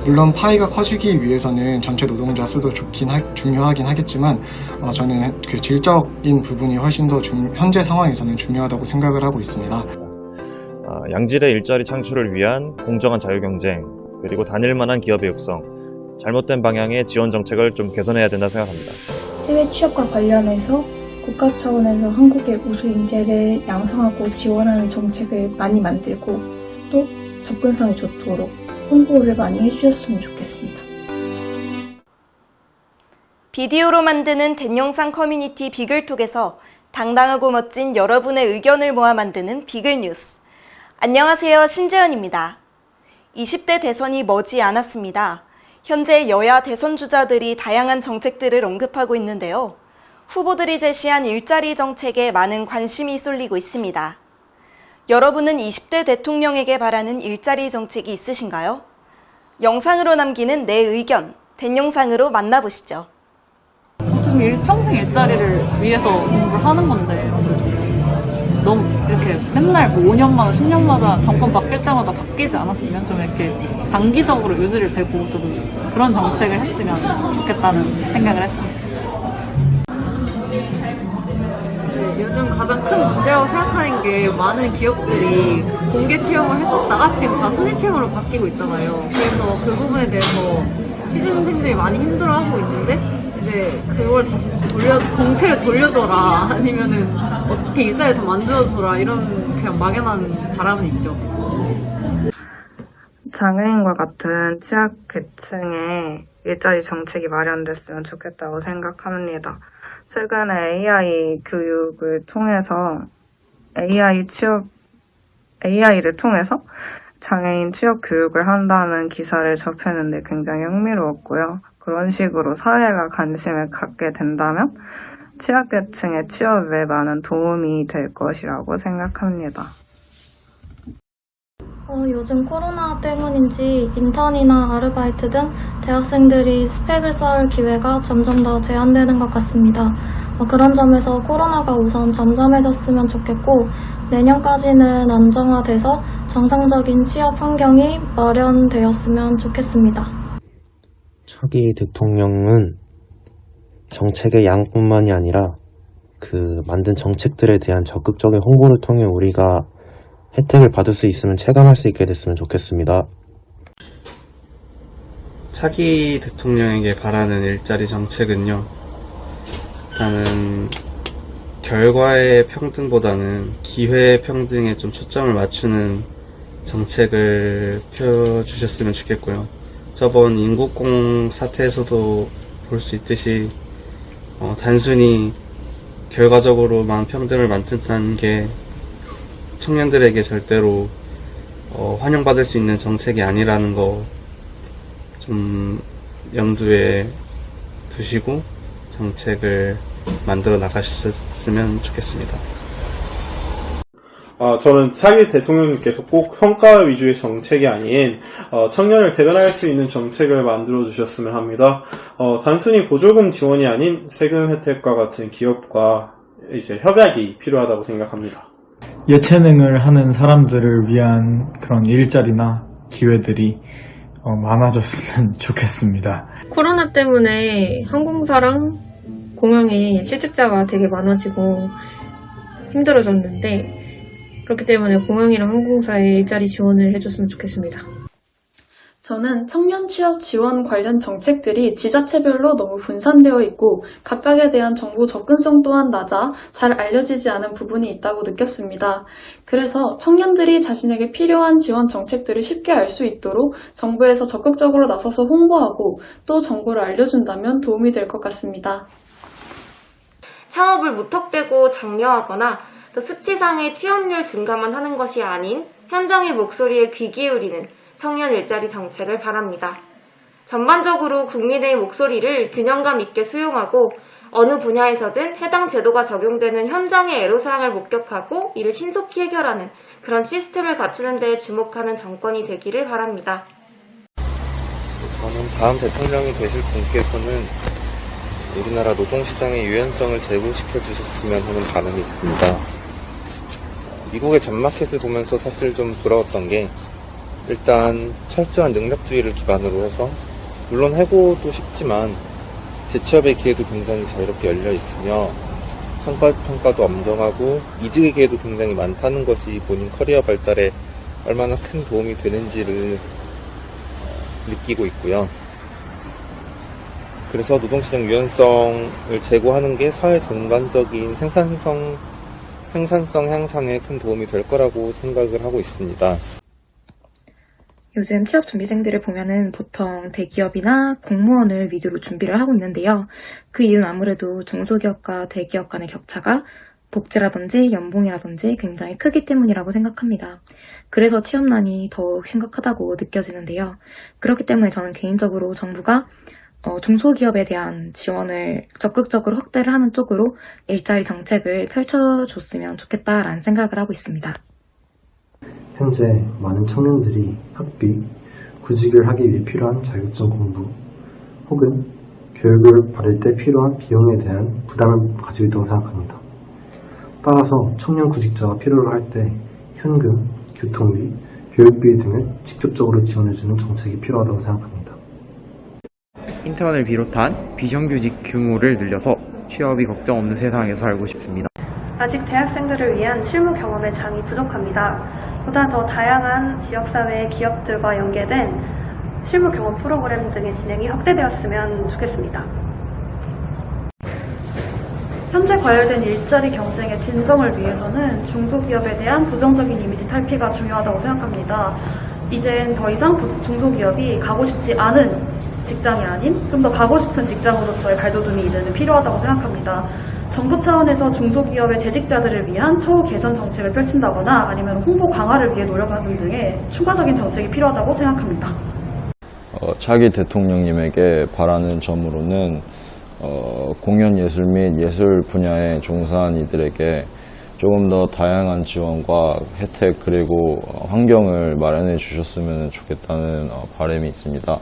물론 파이가 커지기 위해서는 전체 노동자 수도 중요하긴 하겠지만 저는 그 질적인 부분이 훨씬 더 현재 상황에서는 중요하다고 생각을 하고 있습니다. 양질의 일자리 창출을 위한 공정한 자유경쟁, 그리고 다닐만한 기업의 육성, 잘못된 방향의 지원 정책을 좀 개선해야 된다 생각합니다. 해외 취업과 관련해서 국가 차원에서 한국의 우수 인재를 양성하고 지원하는 정책을 많이 만들고 또 접근성이 좋도록 홍보를 많이 해주셨으면 좋겠습니다. 비디오로 만드는 댄영상 커뮤니티 비글톡에서 당당하고 멋진 여러분의 의견을 모아 만드는 비글뉴스. 안녕하세요, 신재현입니다. 20대 대선이 머지 않았습니다. 현재 여야 대선 주자들이 다양한 정책들을 언급하고 있는데요. 후보들이 제시한 일자리 정책에 많은 관심이 쏠리고 있습니다. 여러분은 20대 대통령에게 바라는 일자리 정책이 있으신가요? 영상으로 남기는 내 의견, 댄영상으로 만나보시죠. 어차피 평생 일자리를 위해서 공부를 하는 건데 너무 이렇게 맨날 뭐 5년마다 10년마다 정권 바뀔 때마다 바뀌지 않았으면 좀 이렇게 장기적으로 유지를 되고 좀 그런 정책을 했으면 좋겠다는 생각을 했습니다. 네, 요즘 가장 큰 문제라고 생각하는 게 많은 기업들이 공개 채용을 했었다가 지금 다 수시 채용으로 바뀌고 있잖아요. 그래서 그 부분에 대해서 취준생들이 많이 힘들어하고 있는데 이제 그걸 다시 공채를 돌려줘라 아니면은 어떻게 일자리를 더 만들어줘라 이런 그냥 막연한 바람은 있죠. 장애인과 같은 취약계층의 일자리 정책이 마련됐으면 좋겠다고 생각합니다. 최근에 AI 교육을 통해서 AI를 통해서 장애인 취업 교육을 한다는 기사를 접했는데 굉장히 흥미로웠고요. 그런 식으로 사회가 관심을 갖게 된다면 취약계층의 취업에 많은 도움이 될 것이라고 생각합니다. 요즘 코로나 때문인지 인턴이나 아르바이트 등 대학생들이 스펙을 쌓을 기회가 점점 더 제한되는 것 같습니다. 그런 점에서 코로나가 우선 잠잠해졌으면 좋겠고 내년까지는 안정화돼서 정상적인 취업 환경이 마련되었으면 좋겠습니다. 차기 대통령은 정책의 양뿐만이 아니라 그 만든 정책들에 대한 적극적인 홍보를 통해 우리가 혜택을 받을 수 있으면 체감할 수 있게 됐으면 좋겠습니다. 차기 대통령에게 바라는 일자리 정책은요, 일단은 결과의 평등보다는 기회의 평등에 좀 초점을 맞추는 정책을 펴주셨으면 좋겠고요. 저번 인국공 사태에서도 볼 수 있듯이 단순히 결과적으로만 평등을 만든다는 게 청년들에게 절대로 환영받을 수 있는 정책이 아니라는 거 좀 염두에 두시고 정책을 만들어 나가셨으면 좋겠습니다. 저는 차기 대통령님께서 꼭 평가 위주의 정책이 아닌 청년을 대변할 수 있는 정책을 만들어 주셨으면 합니다. 단순히 보조금 지원이 아닌 세금 혜택과 같은 기업과 이제 협약이 필요하다고 생각합니다. 예체능을 하는 사람들을 위한 그런 일자리나 기회들이 많아졌으면 좋겠습니다. 코로나 때문에 항공사랑 공항에 실직자가 되게 많아지고 힘들어졌는데 그렇기 때문에 공항이랑 항공사에 일자리 지원을 해줬으면 좋겠습니다. 저는 청년 취업 지원 관련 정책들이 지자체별로 너무 분산되어 있고 각각에 대한 정보 접근성 또한 낮아 잘 알려지지 않은 부분이 있다고 느꼈습니다. 그래서 청년들이 자신에게 필요한 지원 정책들을 쉽게 알 수 있도록 정부에서 적극적으로 나서서 홍보하고 또 정보를 알려준다면 도움이 될 것 같습니다. 창업을 무턱대고 장려하거나 또 수치상의 취업률 증가만 하는 것이 아닌 현장의 목소리에 귀 기울이는 청년 일자리 정책을 바랍니다. 전반적으로 국민의 목소리를 균형감 있게 수용하고 어느 분야에서든 해당 제도가 적용되는 현장의 애로사항을 목격하고 이를 신속히 해결하는 그런 시스템을 갖추는 데에 주목하는 정권이 되기를 바랍니다. 저는 다음 대통령이 되실 분께서는 우리나라 노동시장의 유연성을 제고시켜 주셨으면 하는 바람이 있습니다. 미국의 잡마켓을 보면서 사실 좀 부러웠던 게 일단 철저한 능력주의를 기반으로 해서 물론 해고도 쉽지만 재취업의 기회도 굉장히 자유롭게 열려 있으며 성과평가도 엄정하고 이직의 기회도 굉장히 많다는 것이 본인 커리어 발달에 얼마나 큰 도움이 되는지를 느끼고 있고요. 그래서 노동시장 유연성을 제고하는 게 사회 전반적인 생산성 향상에 큰 도움이 될 거라고 생각을 하고 있습니다. 요즘 취업 준비생들을 보면은 보통 대기업이나 공무원을 위주로 준비를 하고 있는데요. 그 이유는 아무래도 중소기업과 대기업 간의 격차가 복지라든지 연봉이라든지 굉장히 크기 때문이라고 생각합니다. 그래서 취업난이 더욱 심각하다고 느껴지는데요. 그렇기 때문에 저는 개인적으로 정부가 중소기업에 대한 지원을 적극적으로 확대를 하는 쪽으로 일자리 정책을 펼쳐줬으면 좋겠다라는 생각을 하고 있습니다. 현재 많은 청년들이 학비, 구직을 하기 위해 필요한 자격증 공부 혹은 교육을 받을 때 필요한 비용에 대한 부담을 가지고 있다고 생각합니다. 따라서 청년 구직자가 필요로 할 때 현금, 교통비, 교육비 등을 직접적으로 지원해주는 정책이 필요하다고 생각합니다. 인턴을 비롯한 비정규직 규모를 늘려서 취업이 걱정 없는 세상에서 살고 싶습니다. 아직 대학생들을 위한 실무 경험의 장이 부족합니다. 보다 더 다양한 지역사회 기업들과 연계된 실무 경험 프로그램 등의 진행이 확대되었으면 좋겠습니다. 현재 과열된 일자리 경쟁의 진정을 위해서는 중소기업에 대한 부정적인 이미지 탈피가 중요하다고 생각합니다. 이젠 더 이상 중소기업이 가고 싶지 않은 직장이 아닌 좀 더 가고 싶은 직장으로서의 발돋움이 이제는 필요하다고 생각합니다. 정부 차원에서 중소기업의 재직자들을 위한 처우 개선 정책을 펼친다거나 아니면 홍보 강화를 위해 노력하는 등의 추가적인 정책이 필요하다고 생각합니다. 차기 대통령님에게 바라는 점으로는 공연 예술 및 예술 분야에 종사한 이들에게 조금 더 다양한 지원과 혜택 그리고 환경을 마련해 주셨으면 좋겠다는 바람이 있습니다.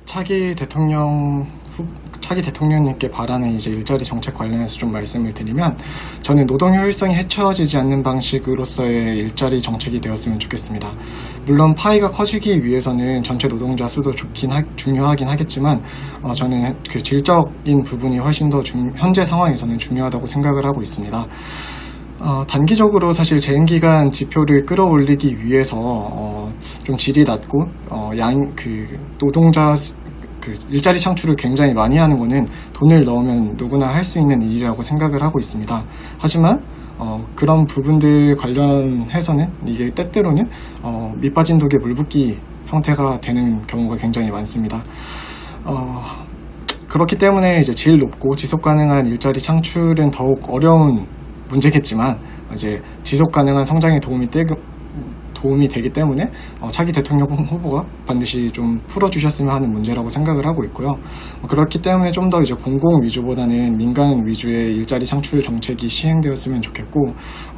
차기 대통령님께 바라는 이제 일자리 정책 관련해서 좀 말씀을 드리면, 저는 노동 효율성이 해쳐지지 않는 방식으로서의 일자리 정책이 되었으면 좋겠습니다. 물론 파이가 커지기 위해서는 전체 노동자 수도 중요하긴 하겠지만, 저는 그 질적인 부분이 훨씬 더 현재 상황에서는 중요하다고 생각을 하고 있습니다. 단기적으로 사실 재임기간 지표를 끌어올리기 위해서 좀 질이 낮고 노동자 일자리 창출을 굉장히 많이 하는 거는 돈을 넣으면 누구나 할 수 있는 일이라고 생각을 하고 있습니다. 하지만 그런 부분들 관련해서는 이게 때때로는 밑빠진 독에 물 붓기 형태가 되는 경우가 굉장히 많습니다. 그렇기 때문에 이제 질 높고 지속 가능한 일자리 창출은 더욱 어려운 문제겠지만, 이제 지속 가능한 성장에 도움이 되기 때문에 차기 대통령 후보가 반드시 좀 풀어주셨으면 하는 문제라고 생각을 하고 있고요. 그렇기 때문에 좀 더 이제 공공 위주보다는 민간 위주의 일자리 창출 정책이 시행되었으면 좋겠고,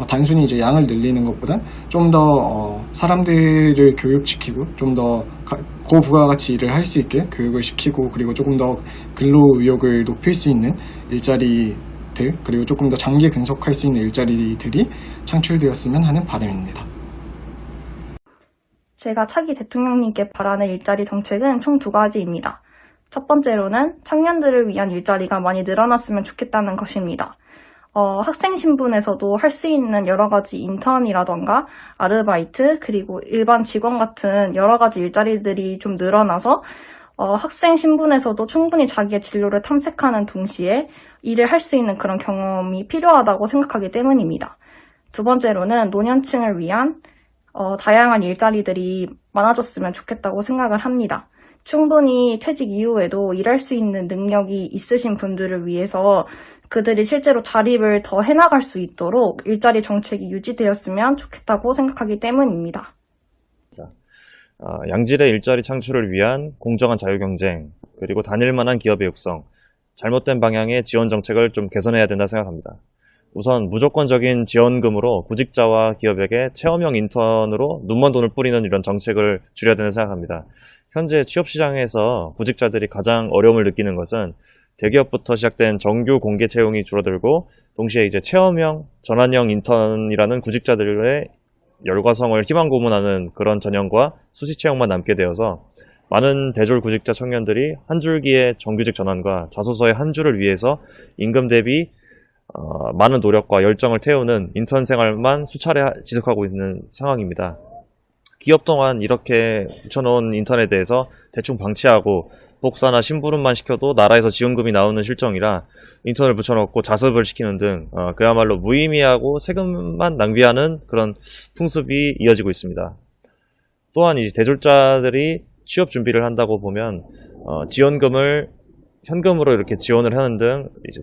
단순히 이제 양을 늘리는 것보단 좀 더 사람들을 교육시키고 좀 더 고부가가치 일을 할 수 있게 교육을 시키고, 그리고 조금 더 근로 의욕을 높일 수 있는 일자리 그리고 조금 더 장기 근속할 수 있는 일자리들이 창출되었으면 하는 바람입니다. 제가 차기 대통령님께 바라는 일자리 정책은 총 2가지입니다. 첫 번째로는 청년들을 위한 일자리가 많이 늘어났으면 좋겠다는 것입니다. 학생 신분에서도 할 수 있는 여러 가지 인턴이라던가 아르바이트 그리고 일반 직원 같은 여러 가지 일자리들이 좀 늘어나서 학생 신분에서도 충분히 자기의 진로를 탐색하는 동시에 일을 할 수 있는 그런 경험이 필요하다고 생각하기 때문입니다. 두 번째로는 노년층을 위한 다양한 일자리들이 많아졌으면 좋겠다고 생각을 합니다. 충분히 퇴직 이후에도 일할 수 있는 능력이 있으신 분들을 위해서 그들이 실제로 자립을 더 해나갈 수 있도록 일자리 정책이 유지되었으면 좋겠다고 생각하기 때문입니다. 양질의 일자리 창출을 위한 공정한 자유경쟁, 그리고 다닐만한 기업의 육성, 잘못된 방향의 지원 정책을 좀 개선해야 된다 생각합니다. 우선 무조건적인 지원금으로 구직자와 기업에게 체험형 인턴으로 눈먼 돈을 뿌리는 이런 정책을 줄여야 된다 생각합니다. 현재 취업시장에서 구직자들이 가장 어려움을 느끼는 것은 대기업부터 시작된 정규 공개 채용이 줄어들고, 동시에 이제 체험형, 전환형 인턴이라는 구직자들의 열과성을 희망 고문하는 그런 전형과 수시 채용만 남게 되어서 많은 대졸 구직자 청년들이 한 줄기의 정규직 전환과 자소서의 한 줄을 위해서 임금 대비 많은 노력과 열정을 태우는 인턴 생활만 수차례 지속하고 있는 상황입니다. 기업 동안 이렇게 붙여놓은 인턴에 대해서 대충 방치하고 복사나 심부름만 시켜도 나라에서 지원금이 나오는 실정이라 인턴을 붙여놓고 자습을 시키는 등 그야말로 무의미하고 세금만 낭비하는 그런 풍습이 이어지고 있습니다. 또한 이 대졸자들이 취업 준비를 한다고 보면 지원금을 현금으로 이렇게 지원을 하는 등 이제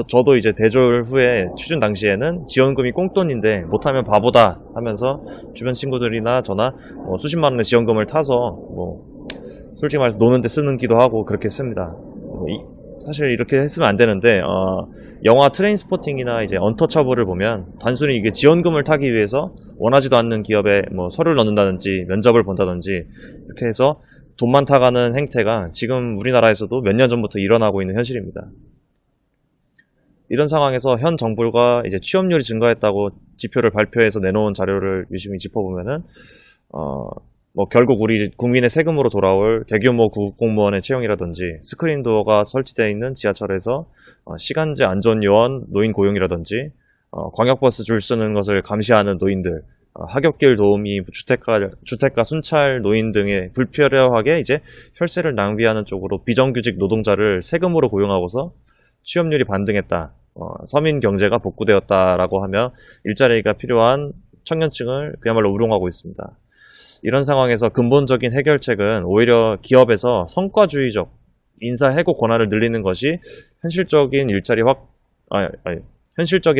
저도 이제 대졸 후에 취준 당시에는 지원금이 꽁돈인데 못하면 바보다 하면서 주변 친구들이나 저나 수십만 원의 지원금을 타서 솔직히 말해서 노는데 쓰는 기도 하고 그렇게 했습니다. 사실 이렇게 했으면 안 되는데 영화 트레인스포팅이나 이제 언터처블을 보면 단순히 이게 지원금을 타기 위해서 원하지도 않는 기업에 서류를 넣는다든지 면접을 본다든지 이렇게 해서 돈만 타가는 행태가 지금 우리나라에서도 몇 년 전부터 일어나고 있는 현실입니다. 이런 상황에서 현 정부가 이제 취업률이 증가했다고 지표를 발표해서 내놓은 자료를 유심히 짚어보면은 결국 우리 국민의 세금으로 돌아올 대규모 국공무원의 채용이라든지 스크린도어가 설치되어 있는 지하철에서 시간제 안전요원 노인 고용이라든지 광역버스 줄 쓰는 것을 감시하는 노인들, 하굣길 도우미, 주택가 순찰 노인 등의 불필요하게 이제 혈세를 낭비하는 쪽으로 비정규직 노동자를 세금으로 고용하고서 취업률이 반등했다. 서민 경제가 복구되었다라고 하며 일자리가 필요한 청년층을 그야말로 우롱하고 있습니다. 이런 상황에서 근본적인 해결책은 오히려 기업에서 성과주의적 인사 해고 권한을 늘리는 것이 현실적이라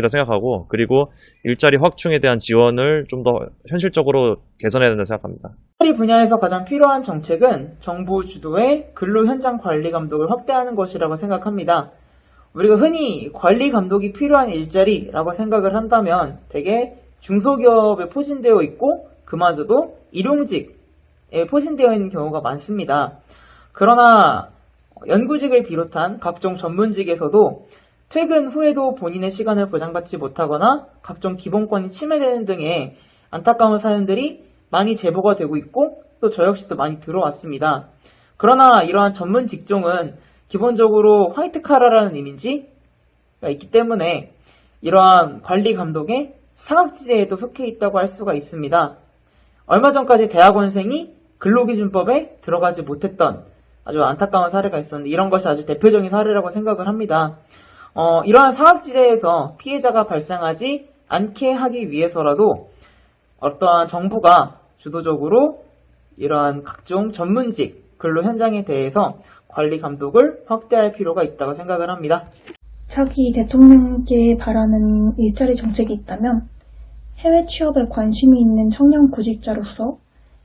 생각하고, 그리고 일자리 확충에 대한 지원을 좀 더 현실적으로 개선해야 된다 생각합니다. 일자리 분야에서 가장 필요한 정책은 정부 주도의 근로 현장 관리 감독을 확대하는 것이라고 생각합니다. 우리가 흔히 관리 감독이 필요한 일자리라고 생각을 한다면 되게 중소기업에 포진되어 있고 그마저도 일용직에 포진되어 있는 경우가 많습니다. 그러나 연구직을 비롯한 각종 전문직에서도 퇴근 후에도 본인의 시간을 보장받지 못하거나 각종 기본권이 침해되는 등의 안타까운 사연들이 많이 제보가 되고 있고 또 저 역시도 많이 들어왔습니다. 그러나 이러한 전문 직종은 기본적으로 화이트 카라라는 이미지가 있기 때문에 이러한 관리 감독의 상학지대에도 속해 있다고 할 수가 있습니다. 얼마 전까지 대학원생이 근로기준법에 들어가지 못했던 아주 안타까운 사례가 있었는데 이런 것이 아주 대표적인 사례라고 생각을 합니다. 이러한 상학지대에서 피해자가 발생하지 않게 하기 위해서라도 어떠한 정부가 주도적으로 이러한 각종 전문직 근로 현장에 대해서 관리 감독을 확대할 필요가 있다고 생각을 합니다. 차기 대통령께 바라는 일자리 정책이 있다면 해외 취업에 관심이 있는 청년 구직자로서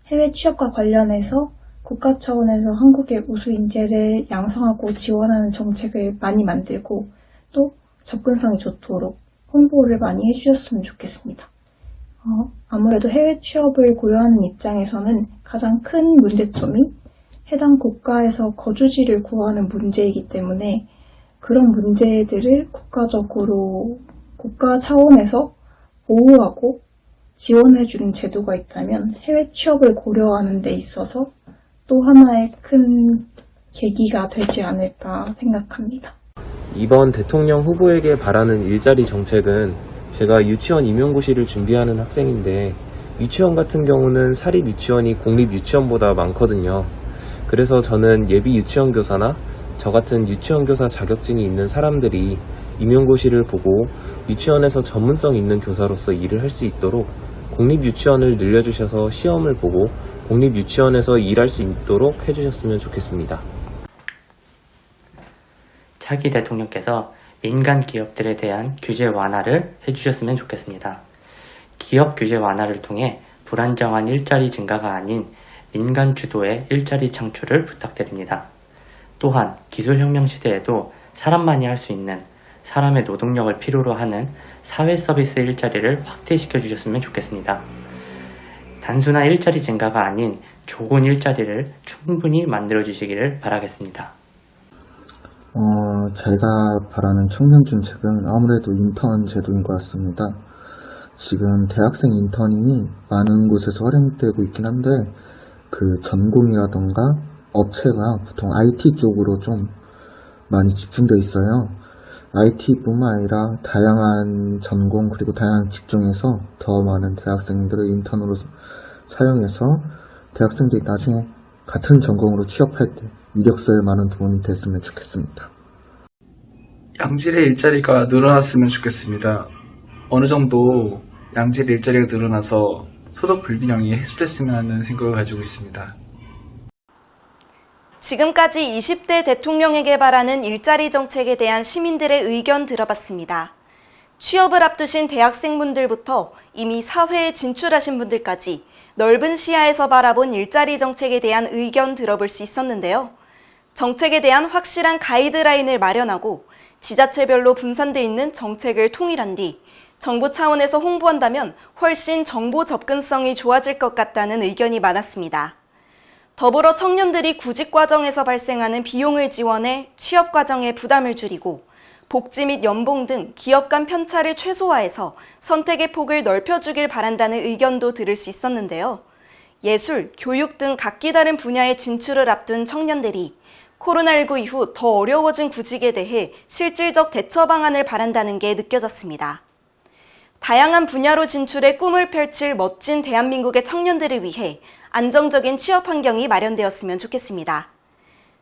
해외 취업과 관련해서 국가 차원에서 한국의 우수 인재를 양성하고 지원하는 정책을 많이 만들고 또 접근성이 좋도록 홍보를 많이 해주셨으면 좋겠습니다. 아무래도 해외 취업을 고려하는 입장에서는 가장 큰 문제점이 해당 국가에서 거주지를 구하는 문제이기 때문에 그런 문제들을 국가적으로 국가 차원에서 보호하고 지원해주는 제도가 있다면 해외 취업을 고려하는 데 있어서 또 하나의 큰 계기가 되지 않을까 생각합니다. 이번 대통령 후보에게 바라는 일자리 정책은 제가 유치원 임용고시를 준비하는 학생인데 유치원 같은 경우는 사립 유치원이 공립 유치원보다 많거든요. 그래서 저는 예비 유치원 교사나 저 같은 유치원 교사 자격증이 있는 사람들이 임용고시를 보고 유치원에서 전문성 있는 교사로서 일을 할 수 있도록 공립 유치원을 늘려주셔서 시험을 보고 공립 유치원에서 일할 수 있도록 해주셨으면 좋겠습니다. 차기 대통령께서 민간 기업들에 대한 규제 완화를 해주셨으면 좋겠습니다. 기업 규제 완화를 통해 불안정한 일자리 증가가 아닌 민간 주도의 일자리 창출을 부탁드립니다. 또한 기술혁명 시대에도 사람만이 할 수 있는 사람의 노동력을 필요로 하는 사회 서비스 일자리를 확대시켜 주셨으면 좋겠습니다. 단순한 일자리 증가가 아닌 좋은 일자리를 충분히 만들어 주시기를 바라겠습니다. 제가 바라는 청년 정책은 아무래도 인턴 제도인 것 같습니다. 지금 대학생 인턴이 많은 곳에서 활용되고 있긴 한데 그 전공이라던가 업체가 보통 IT 쪽으로 좀 많이 집중되어 있어요. IT뿐만 아니라 다양한 전공 그리고 다양한 직종에서 더 많은 대학생들을 인턴으로 사용해서 대학생들이 나중에 같은 전공으로 취업할 때 이력서에 많은 도움이 됐으면 좋겠습니다. 양질의 일자리가 늘어났으면 좋겠습니다. 어느 정도 양질의 일자리가 늘어나서 소득 불균형이 해소됐으면 하는 생각을 가지고 있습니다. 지금까지 20대 대통령에게 바라는 일자리 정책에 대한 시민들의 의견 들어봤습니다. 취업을 앞두신 대학생분들부터 이미 사회에 진출하신 분들까지 넓은 시야에서 바라본 일자리 정책에 대한 의견 들어볼 수 있었는데요. 정책에 대한 확실한 가이드라인을 마련하고 지자체별로 분산돼 있는 정책을 통일한 뒤 정부 차원에서 홍보한다면 훨씬 정보 접근성이 좋아질 것 같다는 의견이 많았습니다. 더불어 청년들이 구직 과정에서 발생하는 비용을 지원해 취업 과정의 부담을 줄이고 복지 및 연봉 등 기업 간 편차를 최소화해서 선택의 폭을 넓혀주길 바란다는 의견도 들을 수 있었는데요. 예술, 교육 등 각기 다른 분야의 진출을 앞둔 청년들이 코로나19 이후 더 어려워진 구직에 대해 실질적 대처 방안을 바란다는 게 느껴졌습니다. 다양한 분야로 진출해 꿈을 펼칠 멋진 대한민국의 청년들을 위해 안정적인 취업 환경이 마련되었으면 좋겠습니다.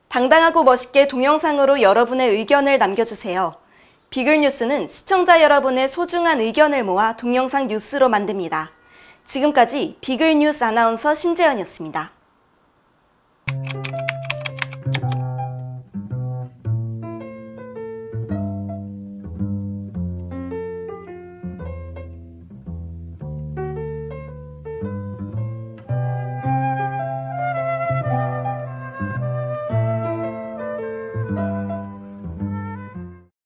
당당하고 멋있게 동영상으로 여러분의 의견을 남겨주세요. 비글뉴스는 시청자 여러분의 소중한 의견을 모아 동영상 뉴스로 만듭니다. 지금까지 비글뉴스 아나운서 신재현이었습니다.